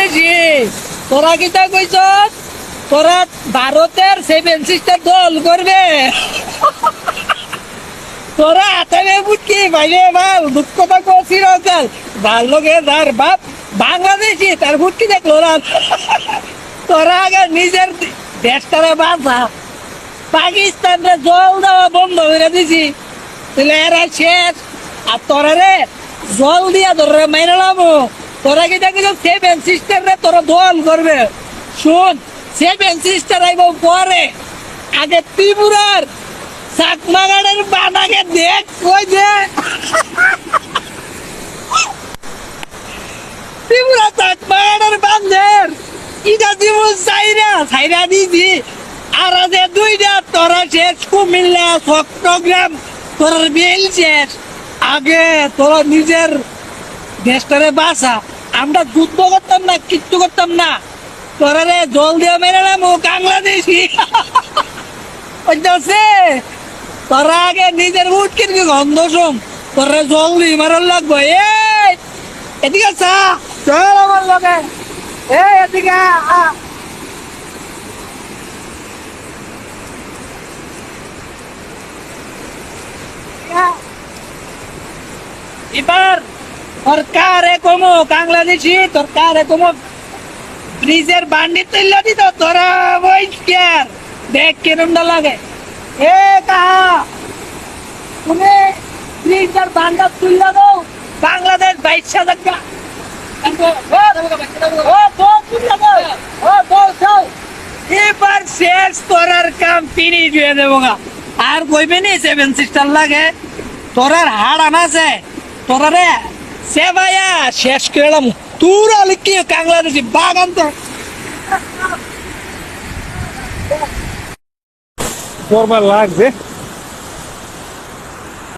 বাংলাদেশি তোরা কিতা কইছ তোরা ভারতের সেভেন সিস্টার দল করবে তোরা হাতে বুটকি ভাইরে ভাল দুঃখটা করছিল কাল ভাল লোকে তার বাপ বাংলাদেশি তার বুটকি দেখলো না তোরা আগে নিজের দেশটারে বাঁচা পাকিস্তানরে জল দেওয়া বন্ধ করে দিছি তাহলে এরা শেষ আর তোরা রে জল দিয়া ধরে মেরে নামো তোরা কি দেখি সেভেন সিস্টার রে তোরা দল করবে শুন সেভেন সিস্টার আইব পরে আগে ত্রিপুরার চাকমাগাড়ের বানাকে দেখ কই যে ত্রিপুরা চাকমাগাড়ের বান্ধের ইটা দিব সাইরা দিছি আর আছে দুইটা তোরা শেষ কুমিল্লা চট্টগ্রাম তোর বেল শেষ আগে তোরা নিজের দেশটারে বাঁচা আমরা যুদ্ধ করতাম না কিচ্ছু করতাম না তোরা রে জল দিয়ে মেরে নাম বাংলাদেশি বুঝতে তোরা আগে নিজের উটকির কি গন্ধ শুন তোরা জল দিয়ে মারার লাগবো এই এদিকে চা চল আমার লগে এই এদিকে এবার সরকারে কমো বাংলাদেশি সরকারে কমো ব্রিজের বান্ডি তুললা দিত তোরা বইস্কার দেখ কিরমটা লাগে এ কাহা তুমি ব্রিজের বান্ডা তুললা দাও বাংলাদেশ 22,000 টাকা এবার শেষ তোরার কাম ফিনিশ হয়ে দেবো আর কইবে নি সেভেন সিস্টার লাগে তোরার হাড় আনাছে তোরা রে সেবাইয়া শেষ করলাম তোর কি বাংলাদেশি বাগান তো করবার লাগছে